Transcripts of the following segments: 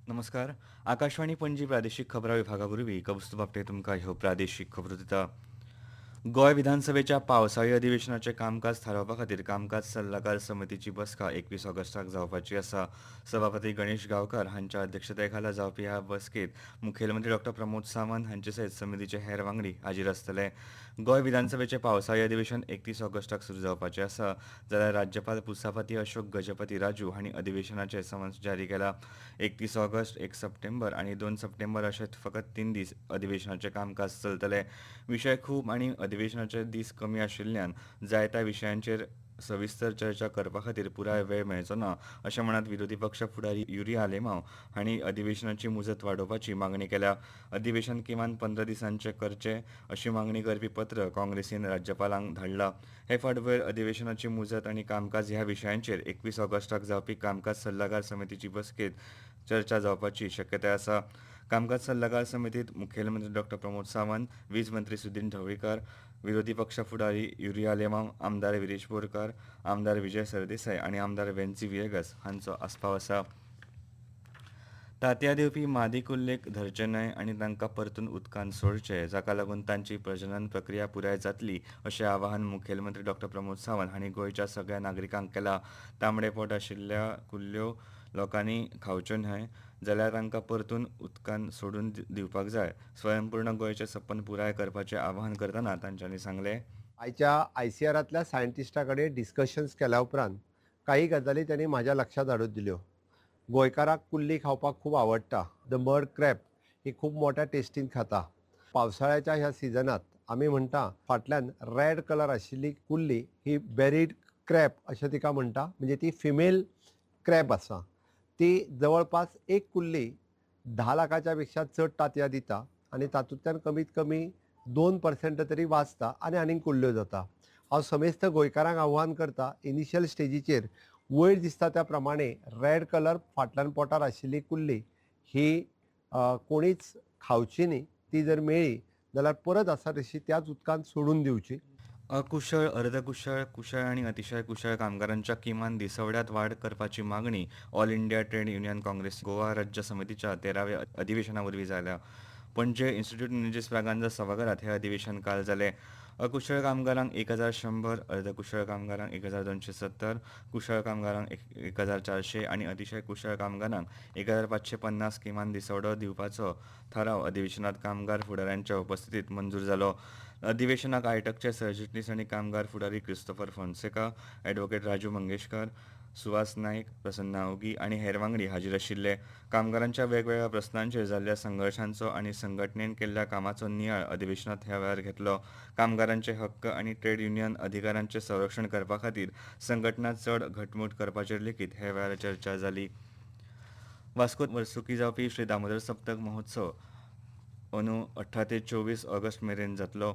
नमस्कार. आकाशवाणी पणजी प्रादेशीक खबरां विभागावरवीं कौस्तुभ आपटे तुमकां ह्यो प्रादेशीक खबरो दिता. गोंय विधानसभेच्या पावसाळी अधिवेशनाचें कामकाज थारावपा खातीर कामकाज सल्लागार समितीची बसका 21 ऑगस्टाक जावपाची आसा. सभापती गणेश गांवकार हांच्या अध्यक्षताये जावपी ह्या बसकेंत मुखेलमंत्री डॉ. प्रमोद सावंत हांचे सयत समितीचे हेर वांगडी हाजीर आसतले. गोंय विधानसभेचें पावसाळी अधिवेशन 31 ऑगस्टाक सुरू जावपाचें आसा जाल्यार राज्यपाल पुसापती अशोक गजपती राजू हांणी अधिवेशनाचें समन्स जारी केला. 31 ऑगस्ट, 1 सप्टेंबर आनी 2 सप्टेंबर अशे फकत 3 दीस अधिवेशनाचें कामकाज चलतलें. विशय खूब आनी अधिवेशनाचे दीस कमी आशिल्ल्यान जायत्या विशयांचेर सविस्तर चर्चा करपा खातीर पुराय वेळ मेळचो ना अशें म्हणत विरोधी पक्ष फुडारी युरिया आलेमांव हांणी अधिवेशनाची मुजत वाडोवपाची मागणी केल्या. अधिवेशन किमान 15 दिसांचें करचें अशी मागणी करपी पत्र काँग्रेसीन राज्यपालांक धाडलां. हे फाटभुंयेर अधिवेशनाची मुजत आनी कामकाज ह्या विशयांचेर 21 ऑगस्टाक जावपी कामकाज सल्लागार समितीची बसकेंत चर्चा जावपाची शक्यताय आसा. कामकाज सल्लागार समितीत मुखेलमंत्री डॉ. प्रमोद सावंत, वीज मंत्री सुदीन ढवळीकर, विरोधी पक्ष फुडारी युरिया आलेमांव, आमदार विरेश बोरकार, आमदार विजय सरदेसाय आनी आमदार वेन्सी विएगस हांचो आस्पाव आसा. तांतयां दिवपी मादी कुल्लेक धरचे न्हय आनी तांकां परतून उदकांत सोडचे, जाका लागून तांची प्रजनन प्रक्रिया पुराय जातली अशें आवाहन मुखेलमंत्री डॉ. प्रमोद सावंत हांणी गोंयच्या सगळ्या नागरिकांक केलां. तांबडे पोट आशिल्ल्या कुल्ल्यो लोकांनी खावच्यो न्हय जाल्यार तांकां परतून उदकांत सोडून दिवपाक जाय. स्वयंपूर्ण गोंयचें सपन पुराय करपाचें आवाहन करतना तांच्यांनी सांगलें. आयच्या आयसीआरांतल्या सायंटिस्टा कडेन डिस्कशन्स केल्या उपरांत काही गजाली त्यांनी म्हाज्या लक्षात हाडून दिल्यो. गोंयकारांक कुल्ली खावपाक खूब आवडटा. द मड क्रॅब ही खूब मोठ्या टेस्टीन खाता. पावसाळ्याच्या ह्या सिजनांत आमी म्हणटा फाटल्यान रेड कलर आशिल्ली कुल्ली ही बेरीड क्रॅब अशें तिका म्हणटा, म्हणजे ती फिमेल क्रॅब आसा. ती जवळपास एक कुल्ली 10 लाखाच्या पेक्षा चड तांतयां दिता आनी तातूंतल्यान कमीत कमी 2% तरी वाचता आनी आनीक कुल्ल्यो जाता. हांव समेस्त गोंयकारांक आव्हान करता, इनिशियल स्टेजीचेर वयर दिसता त्या प्रमाणे रेड कलर फाटल्यान पोटार आशिल्ली कुल्ली ही कोणीच खावची न्ही. ती जर मेळ्ळी जाल्यार परत आसा तशी त्याच उदकांत सोडून दिवची. अकुशळ, अर्दकुशळ, कुशळ आनी अतिशय कुशळ कामगारांच्या किमान दिसवड्यात वाड करपाची मागणी all India trade union Congress Goa राज्य समितीच्या 13व्या अधिवेशना वरवीं जाल्या. पणजे इन्स्टिट्यूट निजेस प्रागांजा सभाघरांत हे अधिवेशन काल जालें. अकुशळ कामगारांक 1100, अर्दकुशळ कामगारांक 1270, कुशळ कामगारांक 1400 आनी अतिशय कुशळ कामगारांक 1550 किमान दिसवडो दिवपाचो थाराव अधिवेशनात कामगार फुडाऱ्यांच्या उपस्थितीत मंजूर जालो. अधिवेशनाक आयटकचे सरचिटणीस आनी कामगार फुडारी क्रिस्तोफर फोन्सेका, ॲडव्होकेट राजू मंगेशकार, सुवास नाईक, प्रसन्ना ओगी आनी हेर वांगडी हाजीर आशिल्ले. कामगारांच्या वेगवेगळ्या प्रस्नांचेर जाल्ल्या संघर्शांचो आनी संघटनेन केल्ल्या कामाचो नियाळ अधिवेशनात ह्या वेळार घेतलो. कामगारांचे हक्क आनी ट्रेड युनियन अधिकारांचें संरक्षण करपा खातीर संघटना चड घटमूट करपाचेर लेगीत हे वेळार चर्चा जाली. वास्कोंत वर्सुकी जावपी श्री दामोदर सप्तक महोत्सव अंदू 18 ते 24 ऑगस्ट मेरेन जातलो.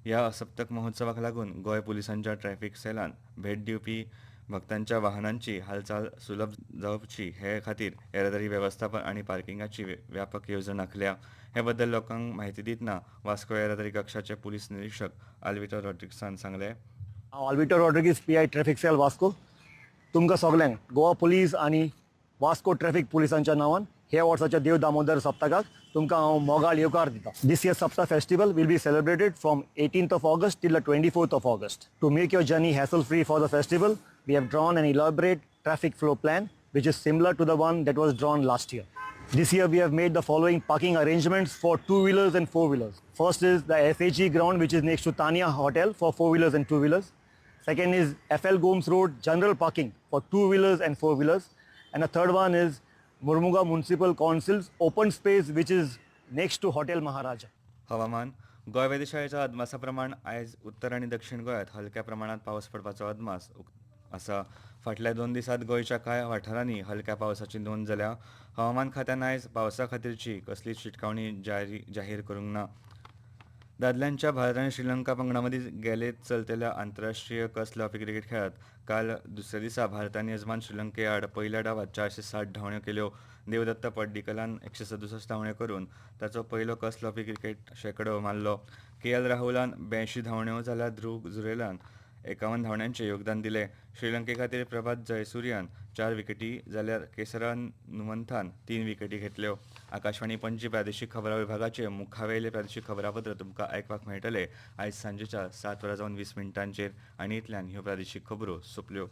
ह्या सप्तक महोत्सवाक लागून गोंय पुलिसांच्या ट्रॅफिक सेलान भेट दिवपी भक्तांच्या वाहनांची हालचाल सुलभ जावची हे खातीर येरादारी वेवस्थापन आनी पार्किंगाची व्यापक येवजण आंखल्या. हे बद्दल लोकांक म्हायती दितना वास्को येरादारी कक्षाचे पुलीस निरीक्षक आल्विटो रॉड्रिग्सान सांगले. हांव Alvito Rodrigues PI traffic cell Vasco. तुमकां सगल्यांक गोवा पुलीस आनी वास्को ट्रॅफिक पुलिसांच्या नांवान हे वर्साच्या देव दामोदर सप्तकाक तुमकां हांव मोगाळ येवकार दिता. This year's Sapta festival will be celebrated from 18th of August till the 24th of August. To make your journey hassle-free for the festival, we have drawn an elaborate traffic flow plan which is similar to the one that was drawn last year. This year we have made the following parking arrangements for two-wheelers and four-wheelers. First is the SHE ground which is next to Tania Hotel for four-wheelers and two-wheelers. Second is FL Gomes Road general parking for two-wheelers and four-wheelers. And the third one is Murmuga Municipal Council's open space which is next to Hotel Maharaja. हवामान. गोंय वेधशाळेच्या अदमासा प्रमाण आयज उत्तर आनी दक्षिण गोंयांत हलक्या प्रमाणात पावस पडपाचो अदमास आसा. फाटल्या 2 दिसांत गोंयच्या कांय वाठारांनी हलक्या पावसाची नोंद जाल्या. हवामान खात्यान आयज पावसा खातीरची कसलीच शिटकावणी जाहीर करूंक ना. दादल्यांच्या भारत आणि श्रीलंका पंगडामदी गेले चलतेल्या आंतरराष्ट्रीय कसला हॉकी क्रिकेट खेळात काल दुसऱ्या दिसा भारतान येजमान श्रीलंके आड पहिल्या डावात 460 धांवड्यो केल्यो. देवदत्त पड्डीकलान 167 धांवड्यो करून ताचो पयलो कसला हॉकी क्रिकेट शेकडो मारलो. के.एल. राहुलान 82 धांवड्यो जाल्यार ध्रुव जुरेलान 51 धांवड्यांचे योगदान दिले. श्रीलंके खातीर प्रभात जयसूर्यान 4 विकेटी जाल्यार केसरान नुमंथान 3 विकेटी घेतल्यो. आकाशवाणी पणजी प्रादेशीक खबरां विभागाचे मुखावेले प्रादेशीक खबरापत्र तुमकां आयकपाक मेळटले आयज सांजेच्या 7:20 आनी इतल्यान ह्यो प्रादेशीक खबरो सोंपल्यो.